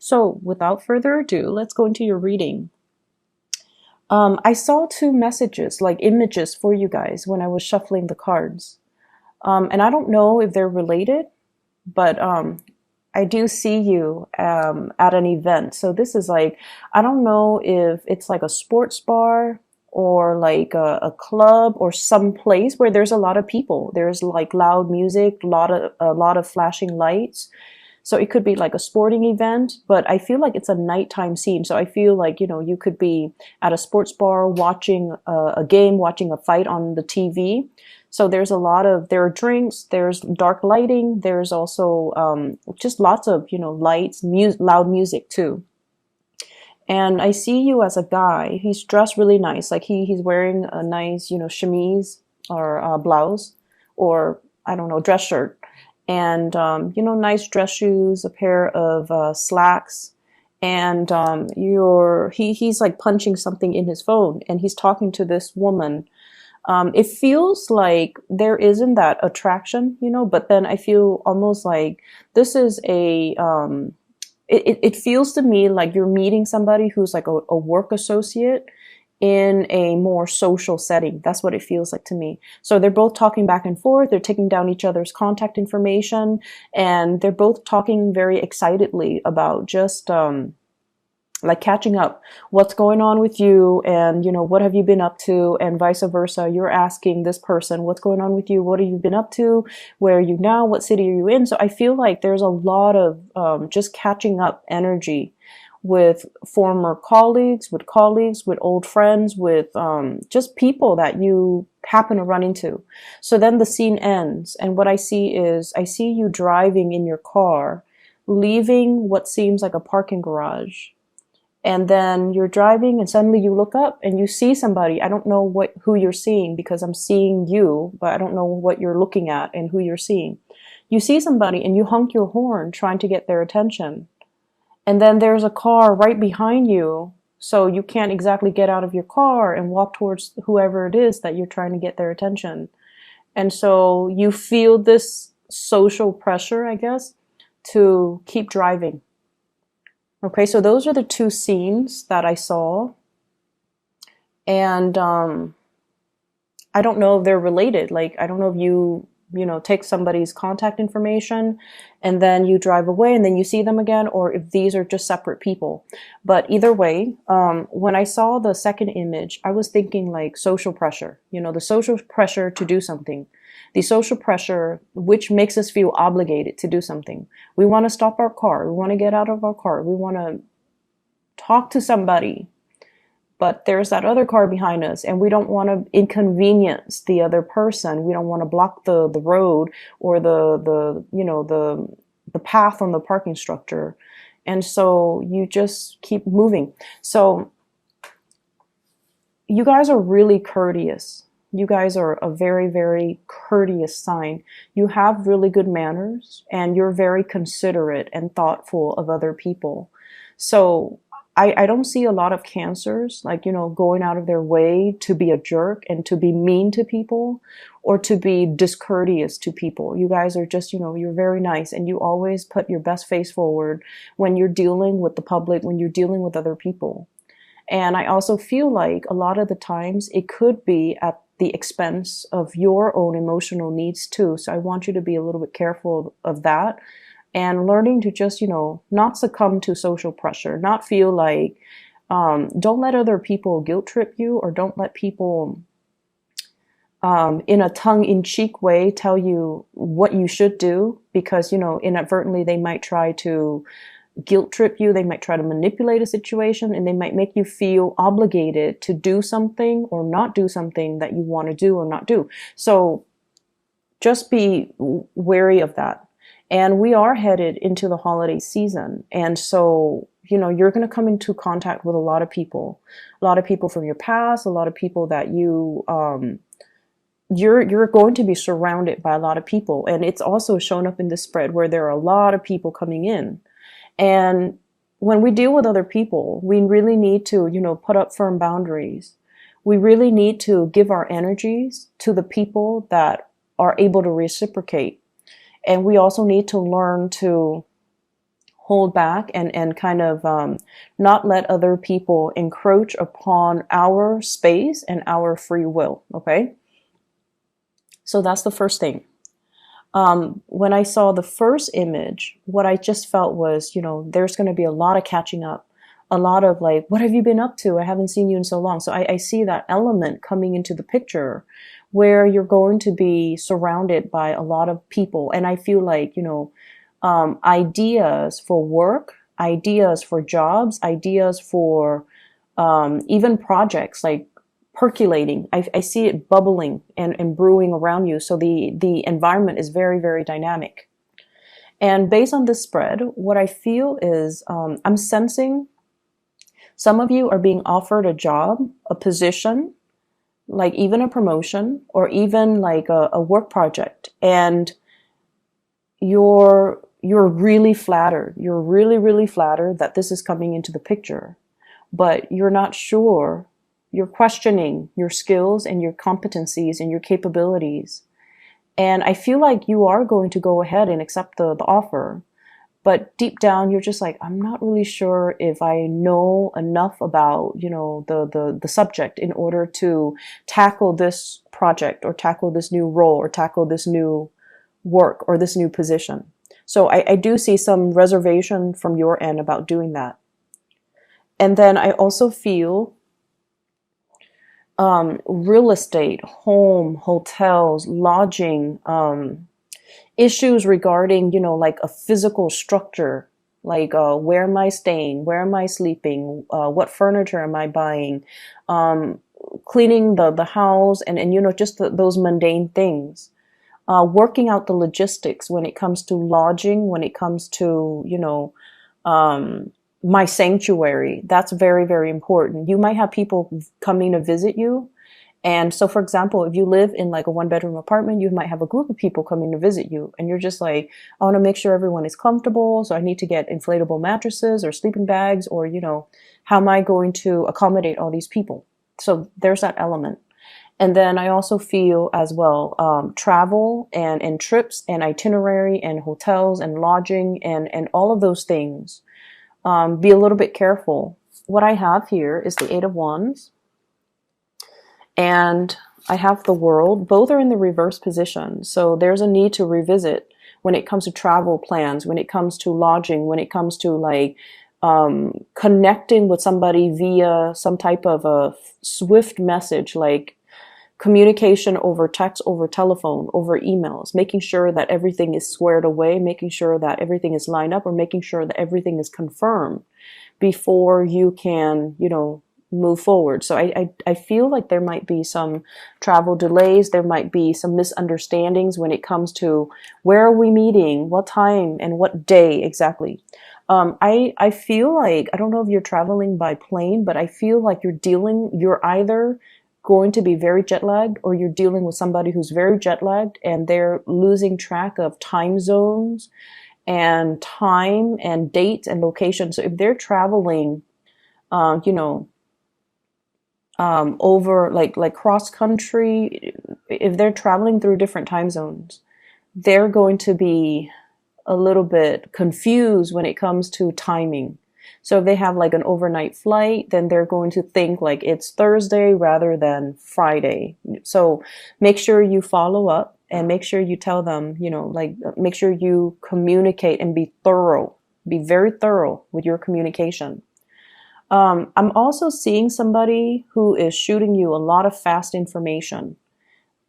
So without further ado, let's go into your reading. I saw two messages, like images for you guys when I was shuffling the cards. And I don't know if they're related, but I do see you at an event. So this is like, I don't know if it's like a sports bar or like a club or some place where there's a lot of people. There's like loud music, a lot of flashing lights. So it could be like a sporting event, but I feel like it's a nighttime scene. So I feel like, you could be at a sports bar watching a game, watching a fight on the TV. So there are drinks, there's dark lighting, there's also just lots of, lights, loud music too. And I see you as a guy. He's dressed really nice. Like he's wearing a nice, chemise or blouse or I don't know, dress shirt. And, nice dress shoes, a pair of slacks. And he's like punching something in his phone and he's talking to this woman. It feels like there isn't that attraction, but then I feel almost like this is it feels to me like you're meeting somebody who's like a work associate in a more social setting. That's what it feels like to me. So they're both talking back and forth. They're taking down each other's contact information and they're both talking very excitedly about just, like catching up, what's going on with you and, what have you been up to and vice versa. You're asking this person, what's going on with you? What have you been up to? Where are you now? What city are you in? So I feel like there's a lot of just catching up energy with former colleagues, with old friends, with just people that you happen to run into. So then the scene ends and what I see you driving in your car, leaving what seems like a parking garage. And then you're driving and suddenly you look up and you see somebody. I don't know who you're seeing because I'm seeing you, but I don't know what you're looking at and who you're seeing. You see somebody and you honk your horn trying to get their attention. And then there's a car right behind you. So you can't exactly get out of your car and walk towards whoever it is that you're trying to get their attention. And so you feel this social pressure, I guess, to keep driving. Okay, so those are the two scenes that I saw. And I don't know if they're related. Like, I don't know if you take somebody's contact information and then you drive away and then you see them again, or if these are just separate people. But either way, when I saw the second image, I was thinking like social pressure, the social pressure to do something. The social pressure, which makes us feel obligated to do something. We want to stop our car. We want to get out of our car. We want to talk to somebody. But there's that other car behind us and we don't want to inconvenience the other person. We don't want to block the road or the path on the parking structure. And so you just keep moving. So you guys are really courteous. You guys are a very, very courteous sign. You have really good manners and you're very considerate and thoughtful of other people. So I don't see a lot of Cancers, like, going out of their way to be a jerk and to be mean to people or to be discourteous to people. You guys are just, you're very nice and you always put your best face forward when you're dealing with the public, when you're dealing with other people. And I also feel like a lot of the times it could be at the expense of your own emotional needs too. So I want you to be a little bit careful of that and learning to just, not succumb to social pressure, not feel like, don't let other people guilt trip you or don't let people in a tongue-in-cheek way tell you what you should do because, inadvertently they might try to guilt trip you, they might try to manipulate a situation, and they might make you feel obligated to do something or not do something that you want to do or not do. So just be wary of that. And we are headed into the holiday season. And so, you're going to come into contact with a lot of people from your past, a lot of people that you're going to be surrounded by a lot of people. And it's also shown up in this spread where there are a lot of people coming in. And when we deal with other people, we really need to, put up firm boundaries. We really need to give our energies to the people that are able to reciprocate. And we also need to learn to hold back and kind of not let other people encroach upon our space and our free will. Okay. So that's the first thing. When I saw the first image, what I just felt was, there's going to be a lot of catching up, a lot of like, what have you been up to? I haven't seen you in so long. So I see that element coming into the picture where you're going to be surrounded by a lot of people. And I feel like, ideas for work, ideas for jobs, ideas for even projects like percolating. I see it bubbling and brewing around you. So the environment is very, very dynamic. And based on this spread, what I feel is I'm sensing some of you are being offered a job, a position, like even a promotion, or even like a work project. And you're really flattered. You're really, really flattered that this is coming into the picture, but you're not sure. You're questioning your skills and your competencies and your capabilities. And I feel like you are going to go ahead and accept the offer. But deep down, you're just like, I'm not really sure if I know enough about, the subject in order to tackle this project or tackle this new role or tackle this new work or this new position. So I do see some reservation from your end about doing that. And then I also feel real estate, home, hotels, lodging, issues regarding, like a physical structure, like where am I staying? Where am I sleeping? What furniture am I buying? Cleaning the house and just those mundane things. Working out the logistics when it comes to lodging, when it comes to, my sanctuary. That's very, very important. You might have people coming to visit you. And so, for example, if you live in like a 1-bedroom apartment, you might have a group of people coming to visit you. And you're just like, I want to make sure everyone is comfortable. So I need to get inflatable mattresses or sleeping bags or, how am I going to accommodate all these people? So there's that element. And then I also feel as well, travel and trips and itinerary and hotels and lodging and all of those things. Be a little bit careful. What I have here is the 8 of Wands. And I have the World. Both are in the reverse position. So there's a need to revisit when it comes to travel plans, when it comes to lodging, when it comes to like connecting with somebody via some type of a swift message, like communication over text, over telephone, over emails, making sure that everything is squared away, making sure that everything is lined up, or making sure that everything is confirmed before you can, move forward. So I feel like there might be some travel delays. There might be some misunderstandings when it comes to where are we meeting, what time, and what day exactly. I feel like, I don't know if you're traveling by plane, but I feel like you're either going to be very jet lagged or you're dealing with somebody who's very jet lagged and they're losing track of time zones and time and date and location. So if they're traveling, over like cross country, if they're traveling through different time zones, they're going to be a little bit confused when it comes to timing. So if they have like an overnight flight, then they're going to think like it's Thursday rather than Friday. So make sure you follow up and make sure you tell them, make sure you communicate and be thorough, be very thorough with your communication. I'm also seeing somebody who is shooting you a lot of fast information.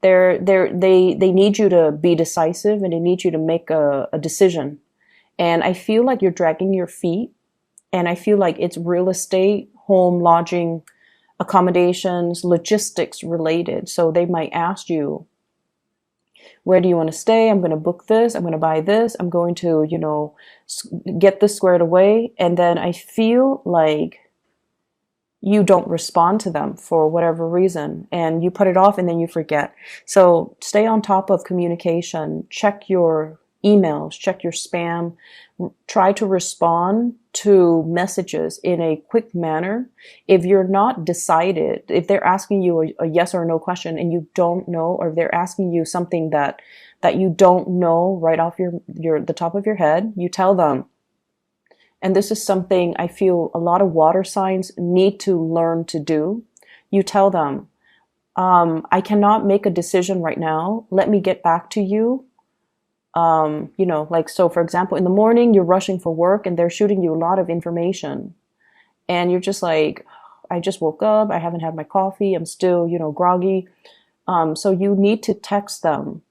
They need you to be decisive and they need you to make a decision. And I feel like you're dragging your feet. And I feel like it's real estate, home, lodging, accommodations, logistics related. So they might ask you, where do you want to stay? I'm going to book this. I'm going to buy this. I'm going to, get this squared away. And then I feel like you don't respond to them for whatever reason and you put it off and then you forget. So stay on top of communication, check your emails, check your spam, try to respond to messages in a quick manner. If you're not decided, if they're asking you a yes or no question and you don't know, or if they're asking you something that you don't know right off the top of your head, you tell them, And this is something I feel a lot of water signs need to learn to do. You tell them, I cannot make a decision right now. Let me get back to you. Like, so for example, in the morning, you're rushing for work and they're shooting you a lot of information. And you're just like, I just woke up. I haven't had my coffee. I'm still, groggy. So you need to text them.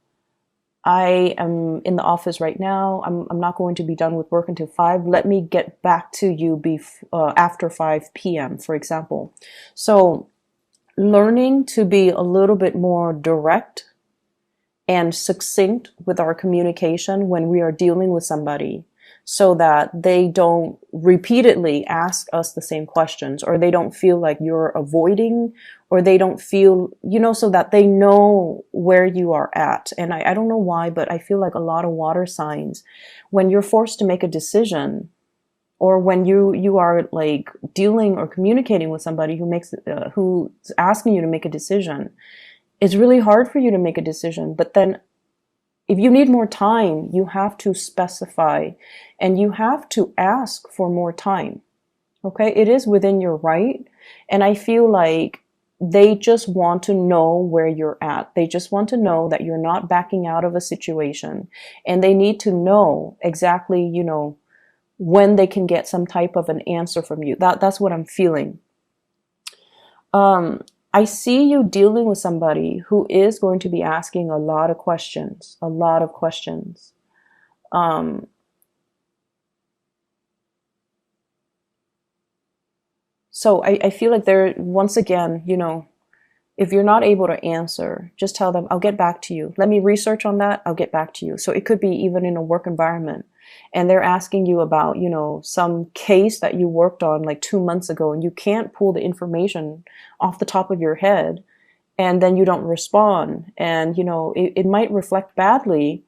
I am in the office right now. I'm not going to be done with work until 5. Let me get back to you after 5 p.m., for example. So learning to be a little bit more direct and succinct with our communication when we are dealing with somebody, so that they don't repeatedly ask us the same questions, or they don't feel like you're avoiding, or they don't feel, so that they know where you are at. And I don't know why, but I feel like a lot of water signs, when you're forced to make a decision, or when you are like dealing or communicating with somebody who's asking you to make a decision, it's really hard for you to make a decision. But then if you need more time, you have to specify and you have to ask for more time. Okay? It is within your right. And I feel like they just want to know where you're at. They just want to know that you're not backing out of a situation. And they need to know exactly, when they can get some type of an answer from you. That's what I'm feeling. I see you dealing with somebody who is going to be asking a lot of questions, a lot of questions. So I feel like once again, if you're not able to answer, just tell them, I'll get back to you. Let me research on that. I'll get back to you. So it could be even in a work environment. And they're asking you about, some case that you worked on like 2 months ago, and you can't pull the information off the top of your head, and then you don't respond. And, it might reflect badly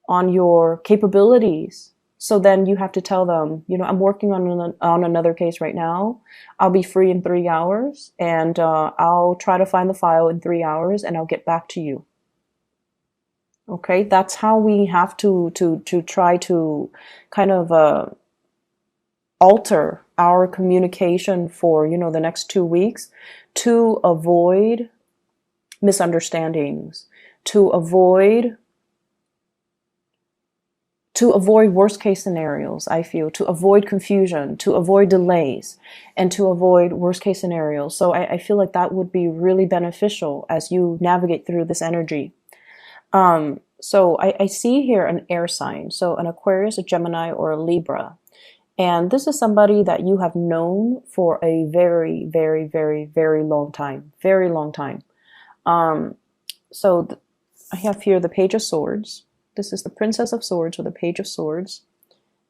on your capabilities. So then you have to tell them, I'm working on another case right now. I'll be free in 3 hours, and I'll try to find the file in 3 hours, and I'll get back to you. Okay, that's how we have to try to kind of alter our communication for the next 2 weeks, to avoid misunderstandings, to avoid worst case scenarios. I feel, to avoid confusion, to avoid delays, and to avoid worst case scenarios. So I feel like that would be really beneficial as you navigate through this energy. So I see here an air sign, so an Aquarius, a Gemini, or a Libra. And this is somebody that you have known for a very, very, very, very long time. Very long time. So I have here the Page of Swords. This is the Princess of Swords, or the Page of Swords,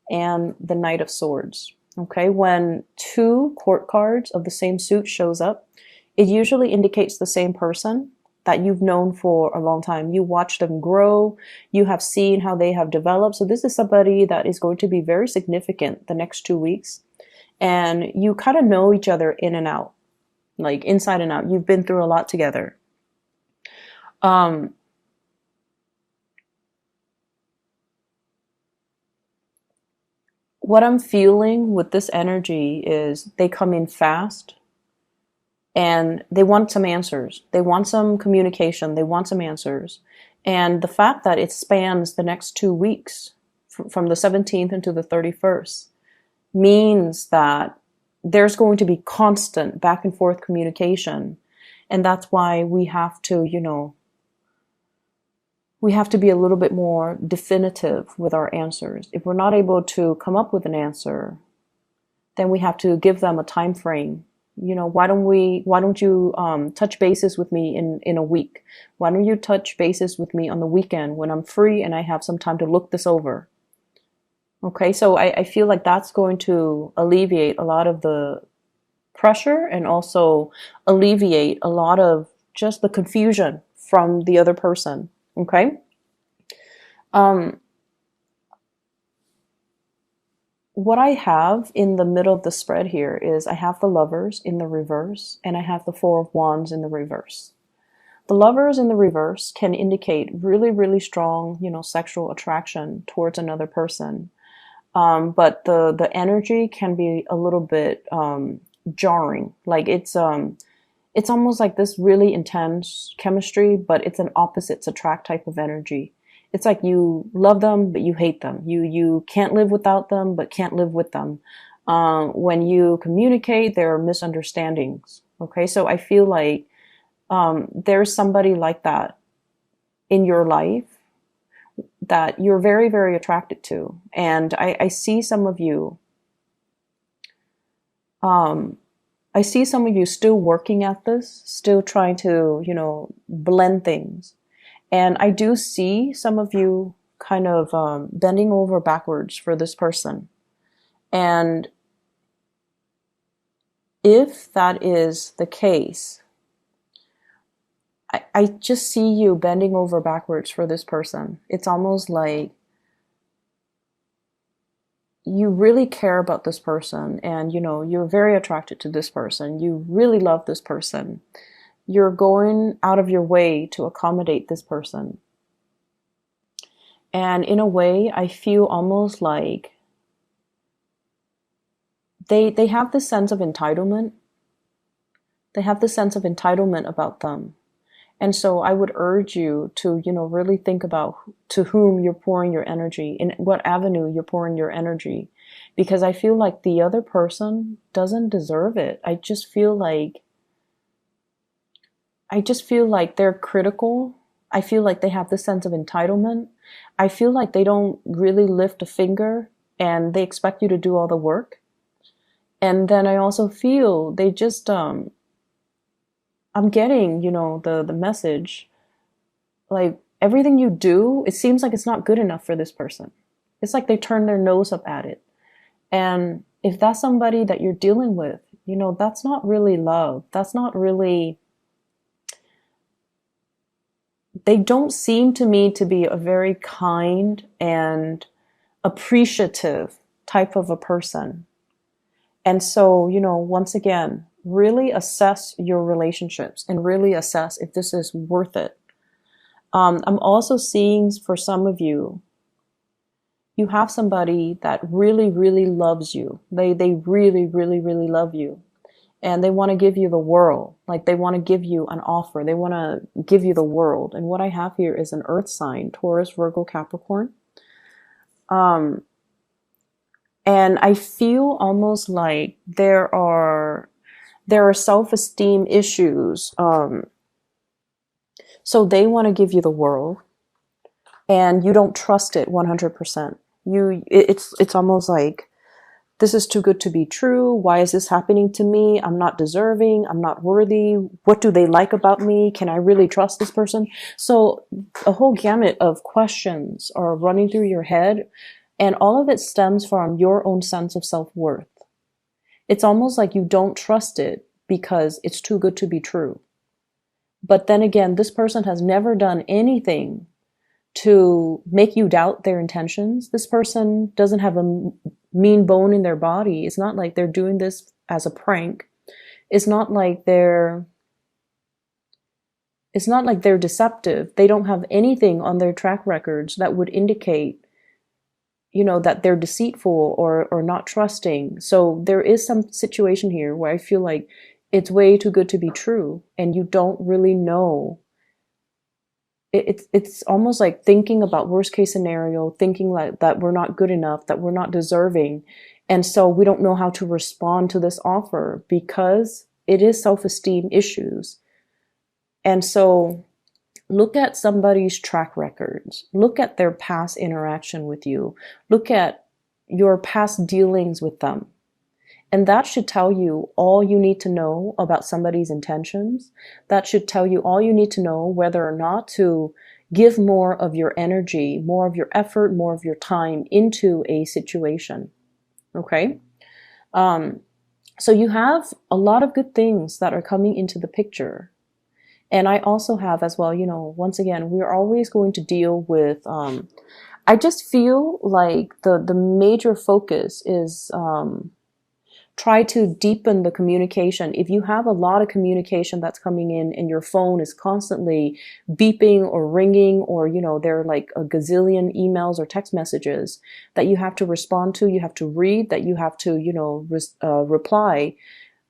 and the Knight of Swords. Okay, when 2 court cards of the same suit shows up, it usually indicates the same person that you've known for a long time. You watch them grow. You have seen how they have developed. So this is somebody that is going to be very significant the next 2 weeks. And you kind of know each other in and out, like inside and out. You've been through a lot together. What I'm feeling with this energy is they come in fast. And they want some answers. They want some communication. They want some answers. And the fact that it spans the next 2 weeks, from the 17th into the 31st, means that there's going to be constant back and forth communication. And that's why we have to, we have to be a little bit more definitive with our answers. If we're not able to come up with an answer, then we have to give them a time frame. Why don't you touch bases with me in a week? Why don't you touch bases with me on the weekend when I'm free and I have some time to look this over? Okay, so I feel like that's going to alleviate a lot of the pressure, and also alleviate a lot of just the confusion from the other person. Okay? What I have in the middle of the spread here is I have the Lovers in the reverse, and I have the Four of Wands in the reverse. The Lovers in the reverse can indicate really, really strong, sexual attraction towards another person. But the energy can be a little bit jarring. Like it's almost like this really intense chemistry, but it's an opposites attract type of energy. It's like you love them, but you hate them. You can't live without them, but can't live with them. When you communicate, there are misunderstandings. Okay, so I feel like there's somebody like that in your life that you're very, very attracted to. And I see some of you, I see some of you still working at this, still trying to, blend things. And I do see some of you kind of bending over backwards for this person. And if that is the case, I just see you bending over backwards for this person. It's almost like you really care about this person and, you're very attracted to this person. You really love this person. You're going out of your way to accommodate this person. And in a way, I feel almost like they have this sense of entitlement. They have this sense of entitlement about them. And so I would urge you to, really think about to whom you're pouring your energy, in what avenue you're pouring your energy, because I feel like the other person doesn't deserve it. I just feel like they're critical. I feel like they have this sense of entitlement. I feel like they don't really lift a finger and they expect you to do all the work. And then I also feel they just, I'm getting, the message, like everything you do, it seems like it's not good enough for this person. It's like they turn their nose up at it. And if that's somebody that you're dealing with, that's not really love. That's not really, they don't seem to me to be a very kind and appreciative type of a person. And so, once again, really assess your relationships and really assess if this is worth it. I'm also seeing for some of you, you have somebody that really, really loves you. They really, really, really love you. And they want to give you the world. Like they want to give you an offer. They want to give you the world. And what I have here is an earth sign, Taurus, Virgo, Capricorn. And I feel almost like there are self-esteem issues. So they want to give you the world and you don't trust it 100%. It's almost like, this is too good to be true. Why is this happening to me? I'm not deserving. I'm not worthy. What do they like about me? Can I really trust this person? So a whole gamut of questions are running through your head, and all of it stems from your own sense of self-worth. It's almost like you don't trust it because it's too good to be true. But then again, this person has never done anything to make you doubt their intentions. This person doesn't have a mean bone in their body. It's not like they're doing this as a prank. It's not like they're deceptive. They don't have anything on their track records that would indicate, that they're deceitful or not trusting. So there is some situation here where I feel like it's way too good to be true and you don't really know. It's almost like thinking about worst case scenario, thinking like that we're not good enough, that we're not deserving. And so we don't know how to respond to this offer because it is self-esteem issues. And so look at somebody's track records, look at their past interaction with you, look at your past dealings with them. And that should tell you all you need to know about somebody's intentions. That should tell you all you need to know whether or not to give more of your energy, more of your effort, more of your time into a situation. Okay? So you have a lot of good things that are coming into the picture. And I also have as well, once again, we're always going to deal with, I just feel like the major focus is, Try to deepen the communication. If you have a lot of communication that's coming in and your phone is constantly beeping or ringing, or, there are like a gazillion emails or text messages that you have to respond to, you have to read, that you have to, reply.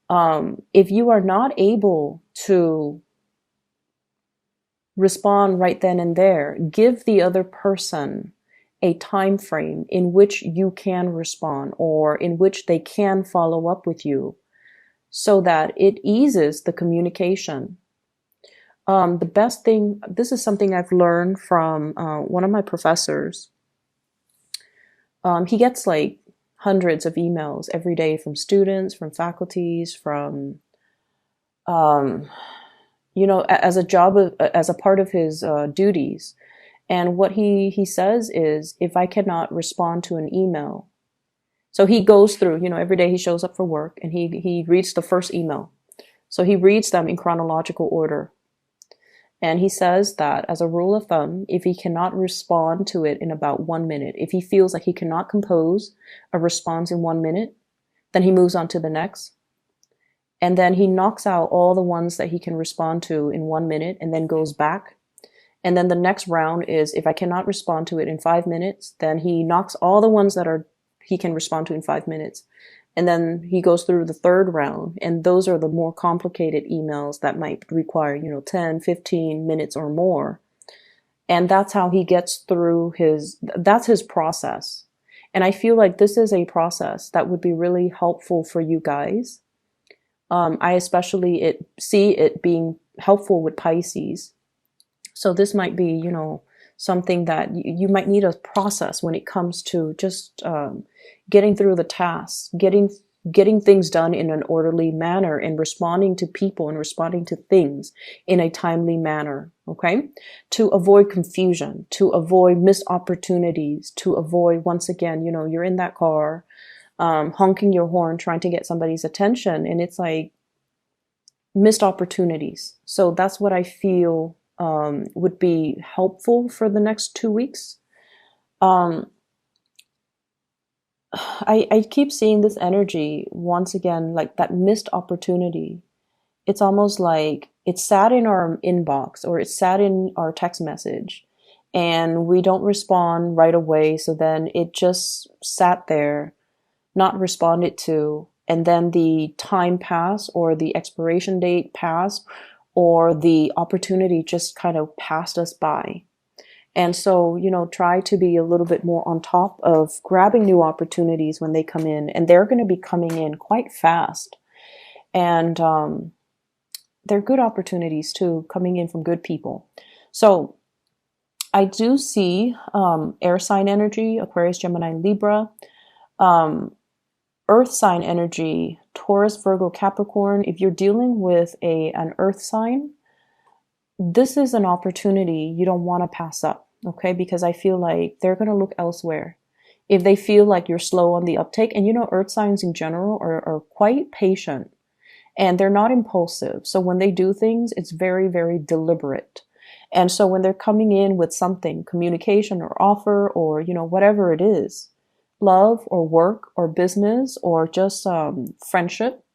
If you are not able to respond right then and there, give the other person a time frame in which you can respond, or in which they can follow up with you, so that it eases the communication. The best thing, this is something I've learned from one of my professors. He gets like hundreds of emails every day from students, from faculties, from as a part of his duties. And what he says is, if I cannot respond to an email, so he goes through, every day he shows up for work and he reads the first email. So he reads them in chronological order. And he says that, as a rule of thumb, if he cannot respond to it in about 1 minute, if he feels like he cannot compose a response in 1 minute, then he moves on to the next. And then he knocks out all the ones that he can respond to in 1 minute and then goes back. And then the next round is, if I cannot respond to it in 5 minutes, then he knocks all the ones that he can respond to in 5 minutes. And then he goes through the third round, and those are the more complicated emails that might require, 10, 15 minutes or more. And that's how he gets through that's his process. And I feel like this is a process that would be really helpful for you guys. I especially see it being helpful with Pisces. So this might be, something that you might need a process when it comes to just getting through the tasks, getting things done in an orderly manner, and responding to people and responding to things in a timely manner, okay? To avoid confusion, to avoid missed opportunities, to avoid, once again, you're in that car, honking your horn, trying to get somebody's attention, and it's like missed opportunities. So that's what I feel would be helpful for the next 2 weeks. I keep seeing this energy once again, like that missed opportunity. It's almost like it sat in our inbox, or it sat in our text message, and we don't respond right away. So then it just sat there, not responded to. And then the time passed, or the expiration date passed, or the opportunity just kind of passed us by. And so, try to be a little bit more on top of grabbing new opportunities when they come in. And they're going to be coming in quite fast. And they're good opportunities too, coming in from good people. So I do see air sign energy, Aquarius, Gemini, Libra. Earth sign energy, Taurus, Virgo, Capricorn. If you're dealing with an earth sign, this is an opportunity you don't want to pass up, okay? Because I feel like they're going to look elsewhere. If they feel like you're slow on the uptake, and earth signs in general are quite patient, and they're not impulsive. So when they do things, it's very, very deliberate. And so when they're coming in with something, communication or offer, or, whatever it is, love or work or business or just friendship,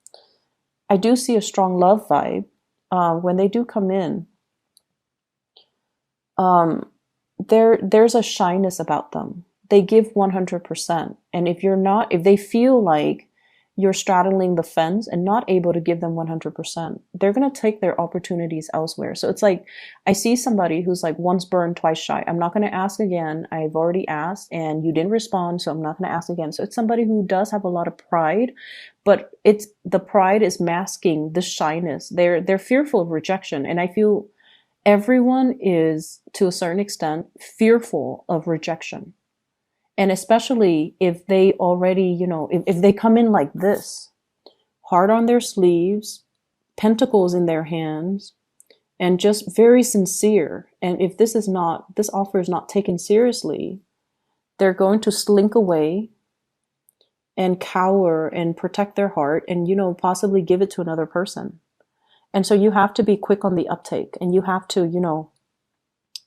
I do see a strong love vibe when they do come in. There's a shyness about them. They give 100%. And if they feel like you're straddling the fence and not able to give them 100%, they're going to take their opportunities elsewhere. So it's like, I see somebody who's like once burned, twice shy. I'm not going to ask again. I've already asked and you didn't respond, so I'm not going to ask again. So it's somebody who does have a lot of pride, but the pride is masking the shyness. They're fearful of rejection. And I feel everyone is, to a certain extent, fearful of rejection. And especially if they already, if they come in like this, heart on their sleeves, pentacles in their hands, and just very sincere. And if this offer is not taken seriously, they're going to slink away and cower and protect their heart and, possibly give it to another person. And so you have to be quick on the uptake, and you have to,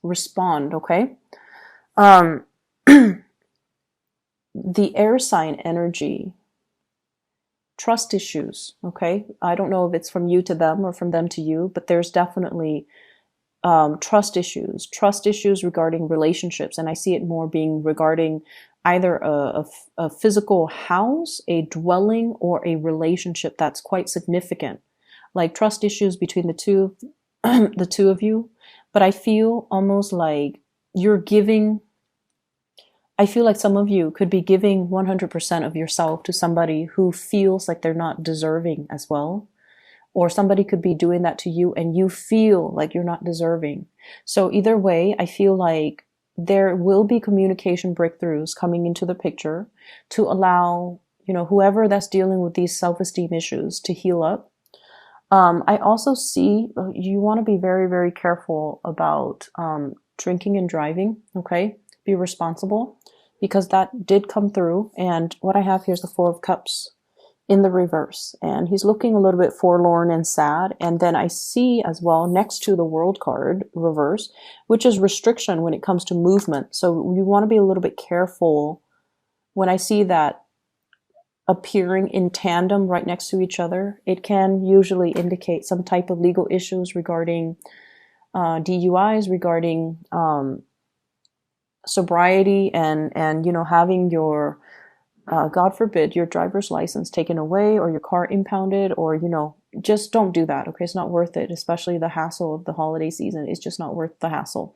respond, okay? The air sign energy, trust issues. Okay, I don't know if it's from you to them or from them to you, but there's definitely trust issues regarding relationships, and I see it more being regarding either a physical house, a dwelling, or a relationship that's quite significant, like trust issues between the two of you. But I feel almost like you're giving. I feel like some of you could be giving 100% of yourself to somebody who feels like they're not deserving as well. Or somebody could be doing that to you and you feel like you're not deserving. So either way, I feel like there will be communication breakthroughs coming into the picture to allow, whoever that's dealing with these self-esteem issues to heal up. I also see you want to be very, very careful about drinking and driving, okay? Be responsible, because that did come through. And what I have here is the Four of Cups in the reverse, and he's looking a little bit forlorn and sad. And then I see as well next to the World card reverse, which is restriction when it comes to movement. So you want to be a little bit careful when I see that appearing in tandem right next to each other. It can usually indicate some type of legal issues regarding DUIs, regarding sobriety, and having your God forbid, your driver's license taken away or your car impounded, or, just don't do that. Okay. It's not worth it, especially the hassle of the holiday season. It's just not worth the hassle.